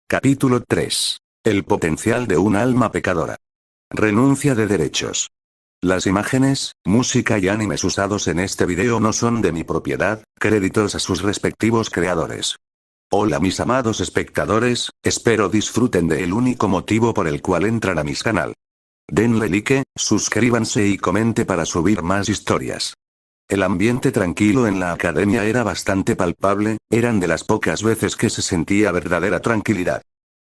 Capítulo 3. El potencial de un alma pecadora. Renuncia de derechos. Las imágenes, música y animes usados en este video no son de mi propiedad, créditos a sus respectivos creadores. Hola mis amados espectadores, espero disfruten del único motivo por el cual entran a mi canal. Denle like, suscríbanse y comente para subir más historias. El ambiente tranquilo en la academia era bastante palpable, eran de las pocas veces que se sentía verdadera tranquilidad.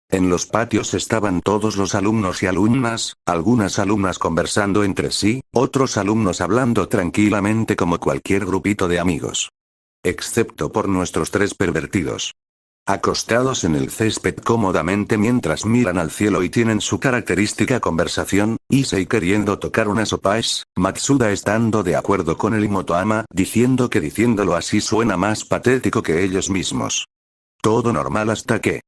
En los patios estaban todos los alumnos y alumnas, algunas alumnas conversando entre sí, otros alumnos hablando tranquilamente como cualquier grupito de amigos. Excepto por nuestros tres pervertidos. Acostados en el césped cómodamente mientras miran al cielo y tienen su característica conversación, Issei queriendo tocar una sopas, Matsuda estando de acuerdo con él y Motoama diciendo que diciéndolo así suena más patético que ellos mismos. Todo normal hasta que...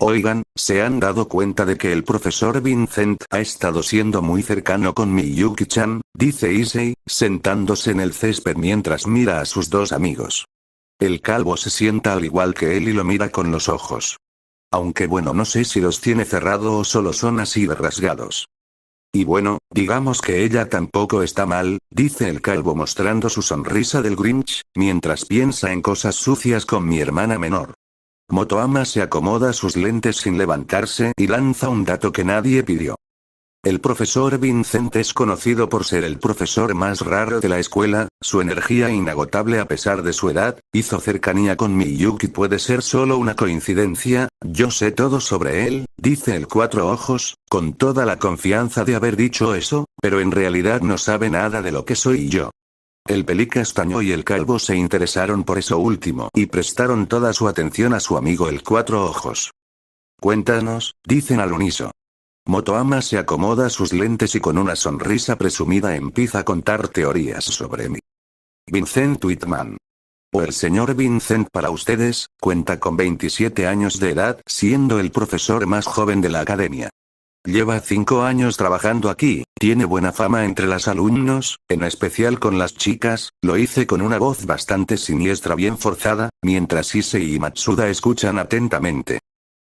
Oigan, ¿se han dado cuenta de que el profesor Vincent ha estado siendo muy cercano con Miyuki-chan? Dice Issei, sentándose en el césped mientras mira a sus dos amigos. El calvo se sienta al igual que él y lo mira con los ojos. Aunque bueno, no sé si los tiene cerrado o solo son así de rasgados. Y bueno, digamos que ella tampoco está mal, dice el calvo mostrando su sonrisa del Grinch, mientras piensa en cosas sucias con mi hermana menor. Motoama se acomoda sus lentes sin levantarse y lanza un dato que nadie pidió. El profesor Vincent es conocido por ser el profesor más raro de la escuela, su energía inagotable a pesar de su edad, hizo cercanía con Miyuki puede ser solo una coincidencia, yo sé todo sobre él, dice el cuatro ojos, con toda la confianza de haber dicho eso, pero en realidad no sabe nada de lo que soy yo. El pelicastaño y el calvo se interesaron por eso último y prestaron toda su atención a su amigo el cuatro ojos. Cuéntanos, dicen al unísono. Motoama se acomoda sus lentes y con una sonrisa presumida empieza a contar teorías sobre mí. Vincent Whitman. O el señor Vincent para ustedes, cuenta con 27 años de edad, siendo el profesor más joven de la academia. Lleva 5 años trabajando aquí, tiene buena fama entre los alumnos, en especial con las chicas, lo hice con una voz bastante siniestra bien forzada, mientras Issei y Matsuda escuchan atentamente.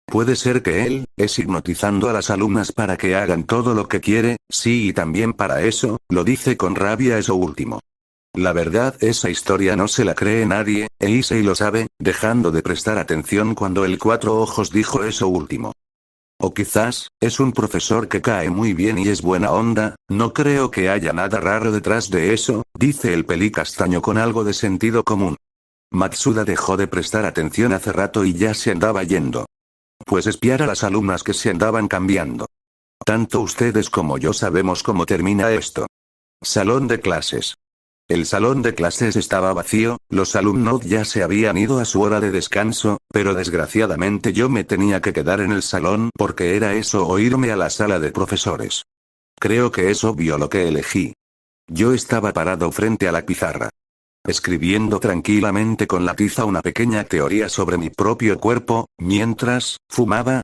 Puede ser que él, es hipnotizando a las alumnas para que hagan todo lo que quiere, sí y también para eso, lo dice con rabia eso último. La verdad esa historia no se la cree nadie, e Issei lo sabe, dejando de prestar atención cuando el cuatro ojos dijo eso último. O quizás, es un profesor que cae muy bien y es buena onda, no creo que haya nada raro detrás de eso, dice el pelicastaño con algo de sentido común. Matsuda dejó de prestar atención hace rato y ya se andaba yendo. Pues espiar a las alumnas que se andaban cambiando. Tanto ustedes como yo sabemos cómo termina esto. Salón de clases. El salón de clases estaba vacío, los alumnos ya se habían ido a su hora de descanso, pero desgraciadamente yo me tenía que quedar en el salón porque era eso o irme a la sala de profesores. Creo que es obvio lo que elegí. Yo estaba parado frente a la pizarra. Escribiendo tranquilamente con la tiza una pequeña teoría sobre mi propio cuerpo, mientras, fumaba.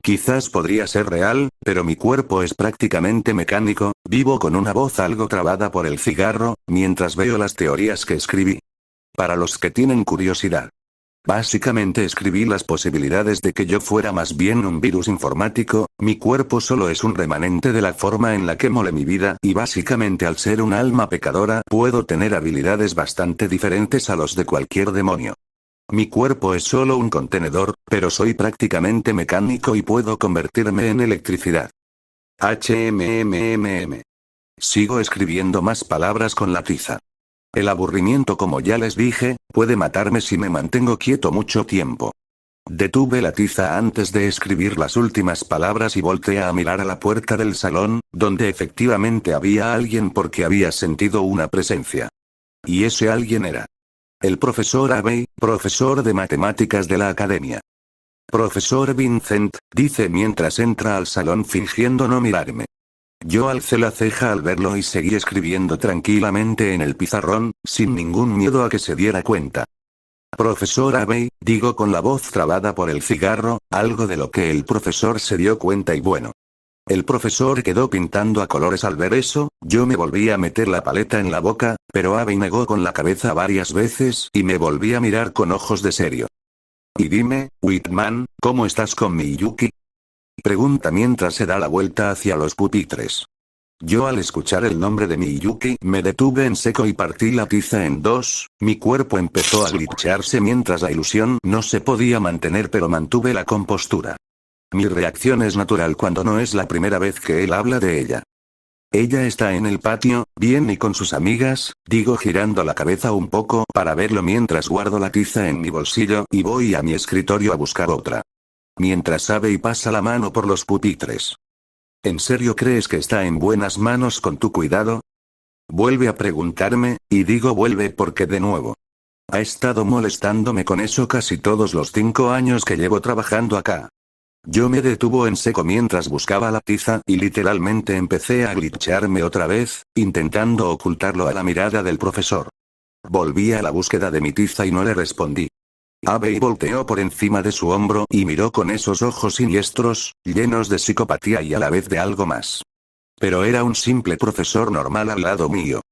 Quizás podría ser real, pero mi cuerpo es prácticamente mecánico, vivo con una voz algo trabada por el cigarro, mientras veo las teorías que escribí. Para los que tienen curiosidad. Básicamente escribí las posibilidades de que yo fuera más bien un virus informático, mi cuerpo solo es un remanente de la forma en la que mole mi vida y básicamente al ser un alma pecadora puedo tener habilidades bastante diferentes a los de cualquier demonio. Mi cuerpo es solo un contenedor, pero soy prácticamente mecánico y puedo convertirme en electricidad. Sigo escribiendo más palabras con la tiza. El aburrimiento, como ya les dije, puede matarme si me mantengo quieto mucho tiempo. Detuve la tiza antes de escribir las últimas palabras y volteé a mirar a la puerta del salón, donde efectivamente había alguien porque había sentido una presencia. Y ese alguien era el profesor Abbey, profesor de matemáticas de la academia. Profesor Vincent, dice mientras entra al salón fingiendo no mirarme. Yo alcé la ceja al verlo y seguí escribiendo tranquilamente en el pizarrón, sin ningún miedo a que se diera cuenta. Profesor Abbey, digo con la voz trabada por el cigarro, algo de lo que el profesor se dio cuenta y bueno. El profesor quedó pintando a colores al ver eso, yo me volví a meter la paleta en la boca, pero Abbey negó con la cabeza varias veces y me volví a mirar con ojos de serio. Y dime, Whitman, ¿cómo estás con Miyuki? Pregunta mientras se da la vuelta hacia los pupitres. Yo al escuchar el nombre de Miyuki me detuve en seco y partí la tiza en dos, mi cuerpo empezó a glitcharse mientras la ilusión no se podía mantener pero mantuve la compostura. Mi reacción es natural cuando no es la primera vez que él habla de ella. Ella está en el patio, bien y con sus amigas, digo girando la cabeza un poco para verlo mientras guardo la tiza en mi bolsillo y voy a mi escritorio a buscar otra. Mientras sabe y pasa la mano por los pupitres. ¿En serio crees que está en buenas manos con tu cuidado? Vuelve a preguntarme, y digo vuelve porque de nuevo. Ha estado molestándome con eso casi todos los 5 años que llevo trabajando acá. Yo me detuvo en seco mientras buscaba la tiza y literalmente empecé a glitcharme otra vez, intentando ocultarlo a la mirada del profesor. Volví a la búsqueda de mi tiza y no le respondí. Abby volteó por encima de su hombro y miró con esos ojos siniestros, llenos de psicopatía y a la vez de algo más. Pero era un simple profesor normal al lado mío.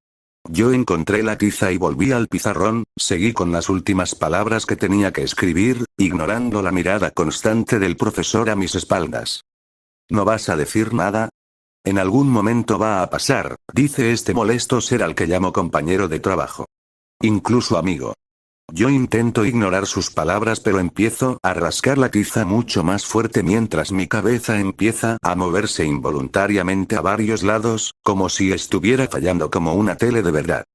Yo encontré la tiza y volví al pizarrón, seguí con las últimas palabras que tenía que escribir, ignorando la mirada constante del profesor a mis espaldas. ¿No vas a decir nada? En algún momento va a pasar, dice este molesto ser al que llamo compañero de trabajo. Incluso amigo. Yo intento ignorar sus palabras pero empiezo a rascar la tiza mucho más fuerte mientras mi cabeza empieza a moverse involuntariamente a varios lados, como si estuviera fallando como una tele de verdad.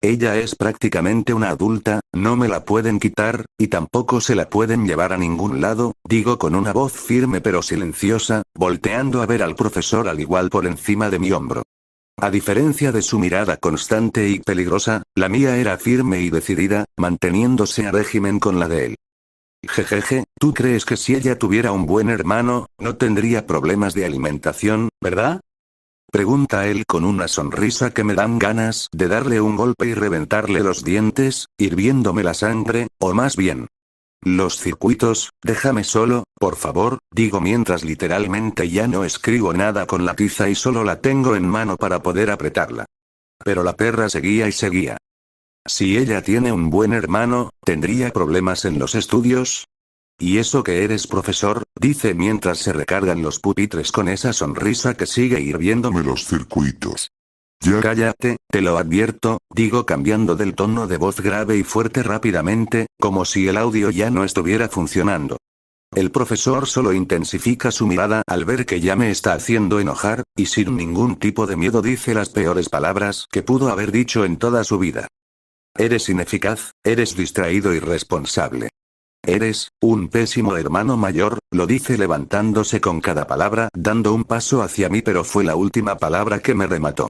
Ella es prácticamente una adulta, no me la pueden quitar, y tampoco se la pueden llevar a ningún lado, digo con una voz firme pero silenciosa, volteando a ver al profesor al igual por encima de mi hombro. A diferencia de su mirada constante y peligrosa, la mía era firme y decidida, manteniéndose a régimen con la de él. Jejeje, ¿tú crees que si ella tuviera un buen hermano, no tendría problemas de alimentación, verdad? Pregunta él con una sonrisa que me dan ganas de darle un golpe y reventarle los dientes, hirviéndome la sangre, o más bien. Los circuitos, déjame solo, por favor, digo mientras literalmente ya no escribo nada con la tiza y solo la tengo en mano para poder apretarla. Pero la perra seguía y seguía. Si ella tiene un buen hermano, ¿tendría problemas en los estudios? Y eso que eres profesor, dice mientras se recargan los pupitres con esa sonrisa que sigue hirviéndome los circuitos. Ya cállate, te lo advierto, digo cambiando del tono de voz grave y fuerte rápidamente, como si el audio ya no estuviera funcionando. El profesor solo intensifica su mirada al ver que ya me está haciendo enojar, y sin ningún tipo de miedo dice las peores palabras que pudo haber dicho en toda su vida. Eres ineficaz, eres distraído y irresponsable. Eres un pésimo hermano mayor, lo dice levantándose con cada palabra, dando un paso hacia mí pero fue la última palabra que me remató.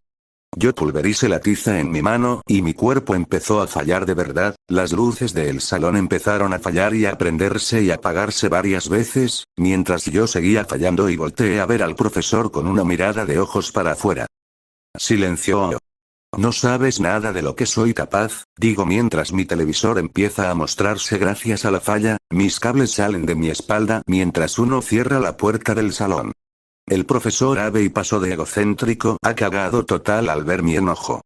Yo pulvericé la tiza en mi mano y mi cuerpo empezó a fallar de verdad, las luces del salón empezaron a fallar y a prenderse y apagarse varias veces, mientras yo seguía fallando y volteé a ver al profesor con una mirada de ojos para afuera. Silencio. No sabes nada de lo que soy capaz, digo mientras mi televisor empieza a mostrarse gracias a la falla, mis cables salen de mi espalda mientras uno cierra la puerta del salón. El profesor Abey pasó de egocéntrico a cagado total al ver mi enojo.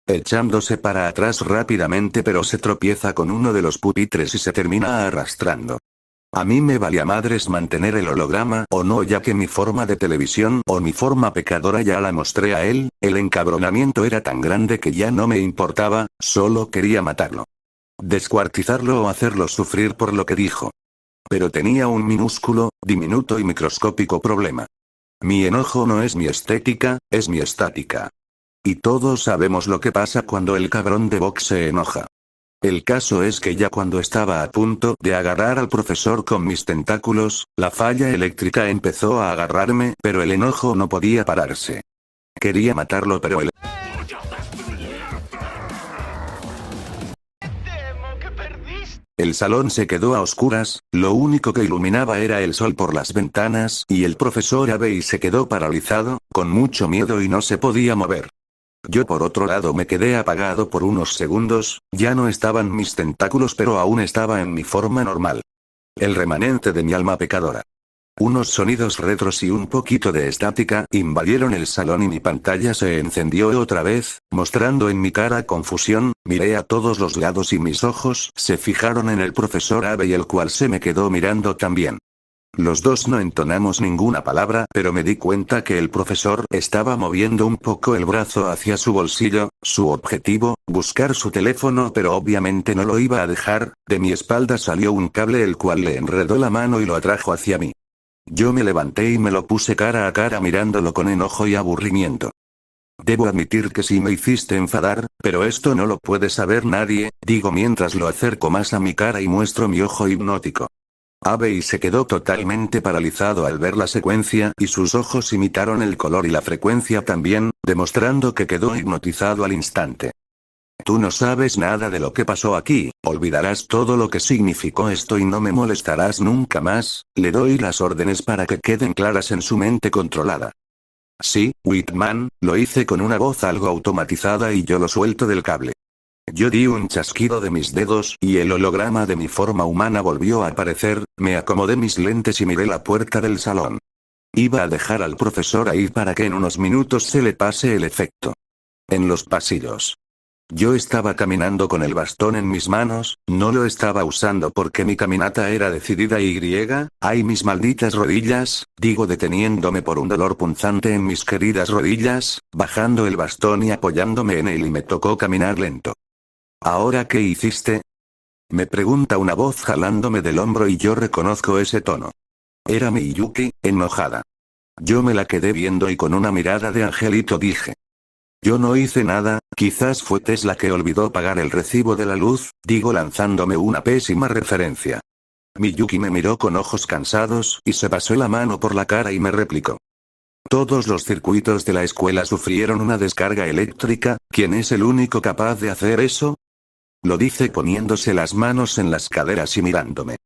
Echándose para atrás rápidamente pero se tropieza con uno de los pupitres y se termina arrastrando. A mí me valía madres mantener el holograma o no ya que mi forma de televisión o mi forma pecadora ya la mostré a él, el encabronamiento era tan grande que ya no me importaba, solo quería matarlo. Descuartizarlo o hacerlo sufrir por lo que dijo. Pero tenía un minúsculo, diminuto y microscópico problema. Mi enojo no es mi estética, es mi estática. Y todos sabemos lo que pasa cuando el cabrón de Vox se enoja. El caso es que ya cuando estaba a punto de agarrar al profesor con mis tentáculos, la falla eléctrica empezó a agarrarme, pero el enojo no podía pararse. Quería matarlo pero el... El salón se quedó a oscuras, lo único que iluminaba era el sol por las ventanas y el profesor Abey se quedó paralizado, con mucho miedo y no se podía mover. Yo por otro lado me quedé apagado por unos segundos, ya no estaban mis tentáculos pero aún estaba en mi forma normal. El remanente de mi alma pecadora. Unos sonidos retros y un poquito de estática invadieron el salón y mi pantalla se encendió otra vez, mostrando en mi cara confusión. Miré a todos los lados y mis ojos se fijaron en el profesor Abe, y el cual se me quedó mirando también. Los dos no entonamos ninguna palabra, pero me di cuenta que el profesor estaba moviendo un poco el brazo hacia su bolsillo, su objetivo, buscar su teléfono, pero obviamente no lo iba a dejar. De mi espalda salió un cable el cual le enredó la mano y lo atrajo hacia mí. Yo me levanté y me lo puse cara a cara mirándolo con enojo y aburrimiento. Debo admitir que sí me hiciste enfadar, pero esto no lo puede saber nadie, digo mientras lo acerco más a mi cara y muestro mi ojo hipnótico. Abe se quedó totalmente paralizado al ver la secuencia y sus ojos imitaron el color y la frecuencia también, demostrando que quedó hipnotizado al instante. Tú no sabes nada de lo que pasó aquí, olvidarás todo lo que significó esto y no me molestarás nunca más. Le doy las órdenes para que queden claras en su mente controlada. Sí, Whitman, lo hice con una voz algo automatizada y yo lo suelto del cable. Yo di un chasquido de mis dedos y el holograma de mi forma humana volvió a aparecer. Me acomodé mis lentes y miré la puerta del salón. Iba a dejar al profesor ahí para que en unos minutos se le pase el efecto. En los pasillos. Yo estaba caminando con el bastón en mis manos, no lo estaba usando porque mi caminata era decidida y griega. ¡Ay, mis malditas rodillas!, digo deteniéndome por un dolor punzante en mis queridas rodillas, bajando el bastón y apoyándome en él, y me tocó caminar lento. ¿Ahora qué hiciste?, me pregunta una voz jalándome del hombro y yo reconozco ese tono. Era Miyuki, enojada. Yo me la quedé viendo y con una mirada de angelito dije. Yo no hice nada, quizás fue Tesla que olvidó pagar el recibo de la luz, digo lanzándome una pésima referencia. Miyuki me miró con ojos cansados y se pasó la mano por la cara y me replicó. Todos los circuitos de la escuela sufrieron una descarga eléctrica. ¿Quién es el único capaz de hacer eso?, lo dice poniéndose las manos en las caderas y mirándome.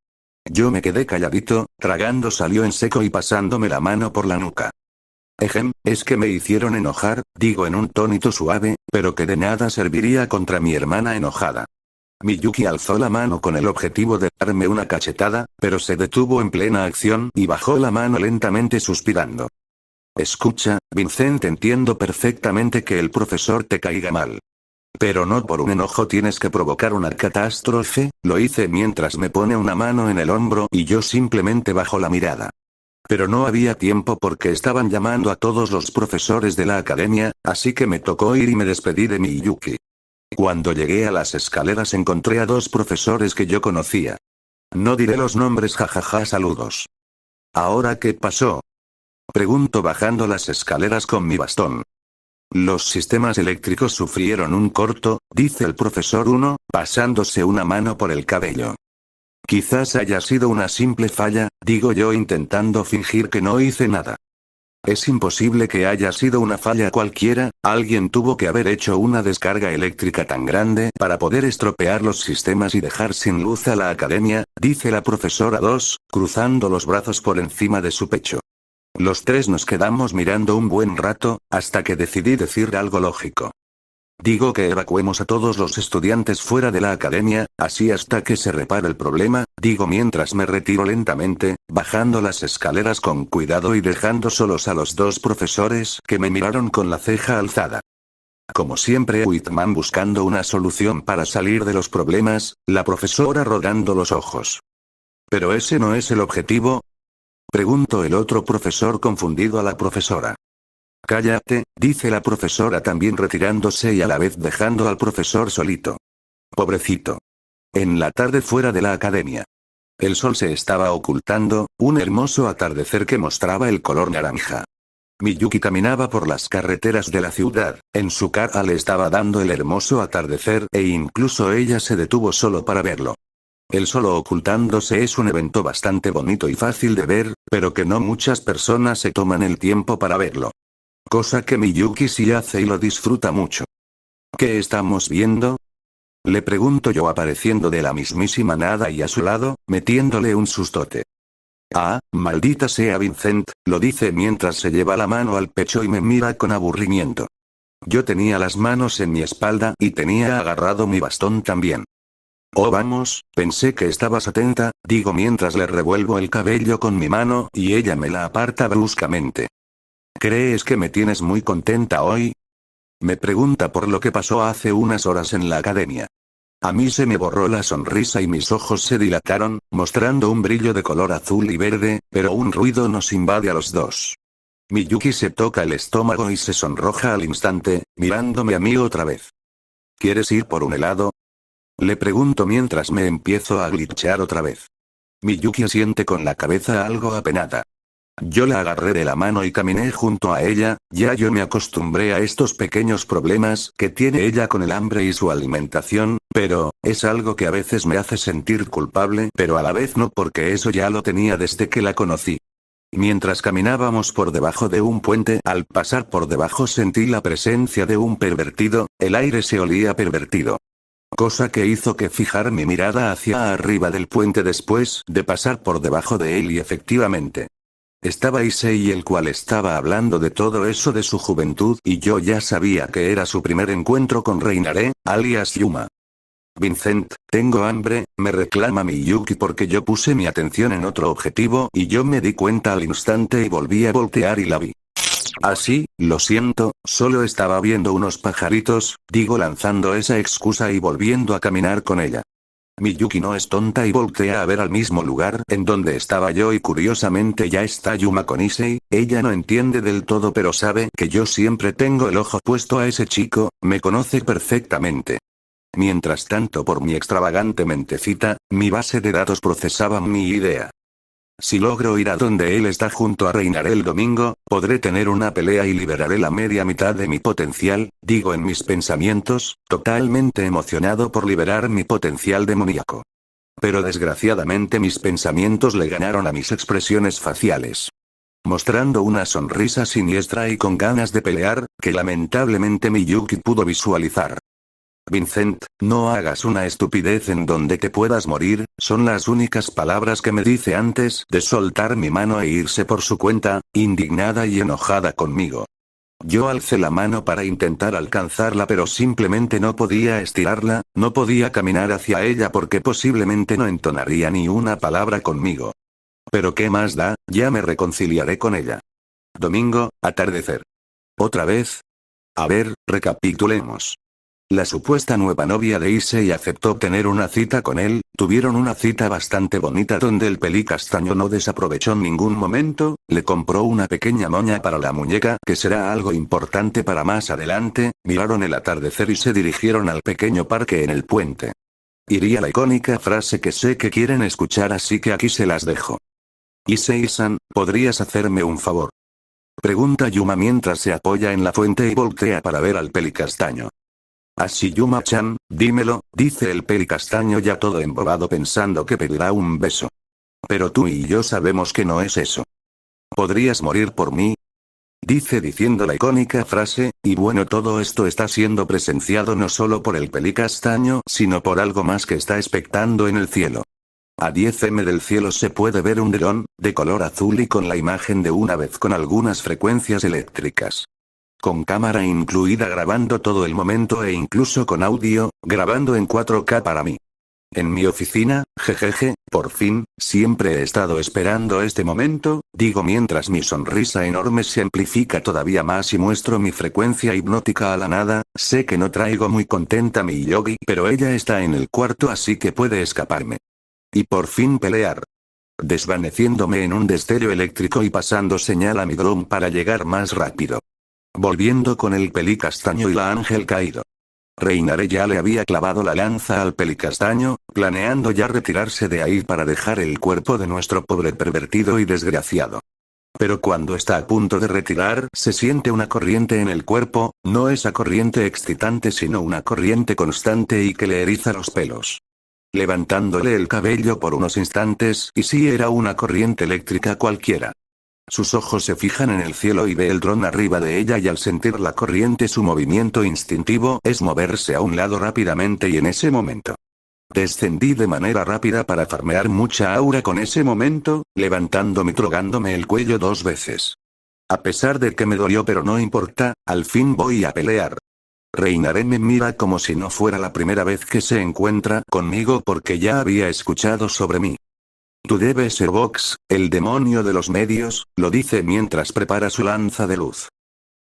Yo me quedé calladito, tragando salió en seco y pasándome la mano por la nuca. Es que me hicieron enojar, digo en un tonito suave, pero que de nada serviría contra mi hermana enojada. Miyuki alzó la mano con el objetivo de darme una cachetada, pero se detuvo en plena acción y bajó la mano lentamente suspirando. Escucha, Vincent, entiendo perfectamente que el profesor te caiga mal. Pero no por un enojo tienes que provocar una catástrofe. Lo hice mientras me pone una mano en el hombro y yo simplemente bajo la mirada. Pero no había tiempo porque estaban llamando a todos los profesores de la academia, así que me tocó ir y me despedí de Miyuki. Cuando llegué a las escaleras encontré a dos profesores que yo conocía. No diré los nombres, jajaja, saludos. ¿Ahora qué pasó?, pregunto bajando las escaleras con mi bastón. Los sistemas eléctricos sufrieron un corto, dice el profesor 1, pasándose una mano por el cabello. Quizás haya sido una simple falla, digo yo intentando fingir que no hice nada. Es imposible que haya sido una falla cualquiera, alguien tuvo que haber hecho una descarga eléctrica tan grande para poder estropear los sistemas y dejar sin luz a la academia, dice la profesora 2, cruzando los brazos por encima de su pecho. Los tres nos quedamos mirando un buen rato, hasta que decidí decir algo lógico. Digo que evacuemos a todos los estudiantes fuera de la academia, así hasta que se repare el problema, digo mientras me retiro lentamente, bajando las escaleras con cuidado y dejando solos a los dos profesores que me miraron con la ceja alzada. Como siempre, Whitman buscando una solución para salir de los problemas, la profesora rodando los ojos. ¿Pero ese no es el objetivo?, preguntó el otro profesor confundido a la profesora. Cállate, dice la profesora también retirándose y a la vez dejando al profesor solito. Pobrecito. En la tarde fuera de la academia. El sol se estaba ocultando, un hermoso atardecer que mostraba el color naranja. Miyuki caminaba por las carreteras de la ciudad, en su cara le estaba dando el hermoso atardecer e incluso ella se detuvo solo para verlo. El sol ocultándose es un evento bastante bonito y fácil de ver, pero que no muchas personas se toman el tiempo para verlo. Cosa que Miyuki sí hace y lo disfruta mucho. ¿Qué estamos viendo?, le pregunto yo apareciendo de la mismísima nada y a su lado, metiéndole un sustote. Ah, maldita sea Vincent, lo dice mientras se lleva la mano al pecho y me mira con aburrimiento. Yo tenía las manos en mi espalda y tenía agarrado mi bastón también. Oh vamos, pensé que estabas atenta, digo mientras le revuelvo el cabello con mi mano y ella me la aparta bruscamente. ¿Crees que me tienes muy contenta hoy? Me pregunta por lo que pasó hace unas horas en la academia. A mí se me borró la sonrisa y mis ojos se dilataron, mostrando un brillo de color azul y verde, pero un ruido nos invade a los dos. Miyuki se toca el estómago y se sonroja al instante, mirándome a mí otra vez. ¿Quieres ir por un helado? Le pregunto mientras me empiezo a glitchear otra vez. Miyuki asiente con la cabeza algo apenada. Yo la agarré de la mano y caminé junto a ella, ya yo me acostumbré a estos pequeños problemas que tiene ella con el hambre y su alimentación, pero, es algo que a veces me hace sentir culpable, pero a la vez no porque eso ya lo tenía desde que la conocí. Mientras caminábamos por debajo de un puente, al pasar por debajo sentí la presencia de un pervertido, el aire se olía pervertido. Cosa que hizo que fijar mi mirada hacia arriba del puente después de pasar por debajo de él y efectivamente. Estaba Issei el cual estaba hablando de todo eso de su juventud y yo ya sabía que era su primer encuentro con Reinare, alias Yuma. Vincent, tengo hambre, me reclama Miyuki porque yo puse mi atención en otro objetivo y yo me di cuenta al instante y volví a voltear y la vi. Así, lo siento, solo estaba viendo unos pajaritos, digo lanzando esa excusa y volviendo a caminar con ella. Miyuki no es tonta y voltea a ver al mismo lugar en donde estaba yo y curiosamente ya está Yuma con Issei, ella no entiende del todo pero sabe que yo siempre tengo el ojo puesto a ese chico, me conoce perfectamente. Mientras tanto por mi extravagante mentecita, mi base de datos procesaba mi idea. Si logro ir a donde él está junto a Reinare el domingo, podré tener una pelea y liberaré la media mitad de mi potencial, digo en mis pensamientos, totalmente emocionado por liberar mi potencial demoníaco. Pero desgraciadamente mis pensamientos le ganaron a mis expresiones faciales. Mostrando una sonrisa siniestra y con ganas de pelear, que lamentablemente Miyuki pudo visualizar. Vincent, no hagas una estupidez en donde te puedas morir, son las únicas palabras que me dice antes de soltar mi mano e irse por su cuenta, indignada y enojada conmigo. Yo alcé la mano para intentar alcanzarla pero simplemente no podía estirarla, no podía caminar hacia ella porque posiblemente no entonaría ni una palabra conmigo. Pero qué más da, ya me reconciliaré con ella. Domingo, atardecer. ¿Otra vez? A ver, recapitulemos. La supuesta nueva novia de Issei aceptó tener una cita con él, tuvieron una cita bastante bonita donde el pelicastaño no desaprovechó ningún momento, le compró una pequeña moña para la muñeca que será algo importante para más adelante, miraron el atardecer y se dirigieron al pequeño parque en el puente. Iría la icónica frase que sé que quieren escuchar así que aquí se las dejo. Issei-san, ¿podrías hacerme un favor? Pregunta Yuma mientras se apoya en la fuente y voltea para ver al pelicastaño. Así Yuma-chan, dímelo, dice el pelicastaño ya todo embobado pensando que pedirá un beso. Pero tú y yo sabemos que no es eso. ¿Podrías morir por mí? Dice diciendo la icónica frase, y bueno todo esto está siendo presenciado no solo por el pelicastaño sino por algo más que está expectando en el cielo. A 10 m del cielo se puede ver un dron, de color azul y con la imagen de una vez con algunas frecuencias eléctricas. Con cámara incluida grabando todo el momento e incluso con audio, grabando en 4K para mí. En mi oficina, jejeje, por fin, siempre he estado esperando este momento, digo mientras mi sonrisa enorme se amplifica todavía más y muestro mi frecuencia hipnótica a la nada, sé que no traigo muy contenta a mi yogi pero ella está en el cuarto así que puede escaparme. Y por fin pelear. Desvaneciéndome en un destello eléctrico y pasando señal a mi dron para llegar más rápido. Volviendo con el pelicastaño y la ángel caído. Reinare ya le había clavado la lanza al pelicastaño, planeando ya retirarse de ahí para dejar el cuerpo de nuestro pobre pervertido y desgraciado. Pero cuando está a punto de retirar, se siente una corriente en el cuerpo, no esa corriente excitante sino una corriente constante y que le eriza los pelos. Levantándole el cabello por unos instantes y sí era una corriente eléctrica cualquiera. Sus ojos se fijan en el cielo y ve el dron arriba de ella y al sentir la corriente su movimiento instintivo es moverse a un lado rápidamente y en ese momento. Descendí de manera rápida para farmear mucha aura con ese momento, levantándome y trogándome el cuello 2 veces. A pesar de que me dolió pero no importa, al fin voy a pelear. Reinharé me mira como si no fuera la primera vez que se encuentra conmigo porque ya había escuchado sobre mí. Tú debes ser Vox, el demonio de los medios, lo dice mientras prepara su lanza de luz.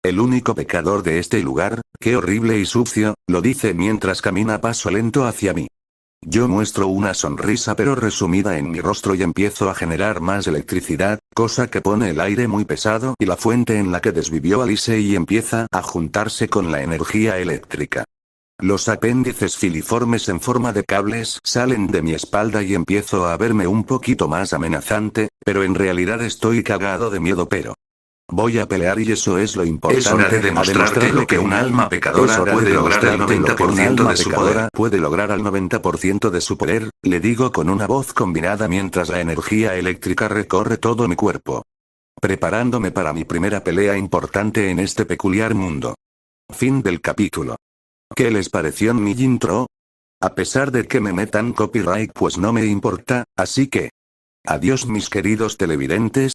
El único pecador de este lugar, qué horrible y sucio, lo dice mientras camina a paso lento hacia mí. Yo muestro una sonrisa pero resumida en mi rostro y empiezo a generar más electricidad, cosa que pone el aire muy pesado y la fuente en la que desvivió Alice y empieza a juntarse con la energía eléctrica. Los apéndices filiformes en forma de cables salen de mi espalda y empiezo a verme un poquito más amenazante, pero en realidad estoy cagado de miedo voy a pelear y eso es lo importante. Es hora de demostrarte lo que un alma pecadora puede lograr al 90% de su poder. Puede lograr al 90% de su poder, le digo con una voz combinada mientras la energía eléctrica recorre todo mi cuerpo. Preparándome para mi primera pelea importante en este peculiar mundo. Fin del capítulo. ¿Qué les pareció mi intro? A pesar de que me metan copyright pues no me importa, así que... Adiós mis queridos televidentes,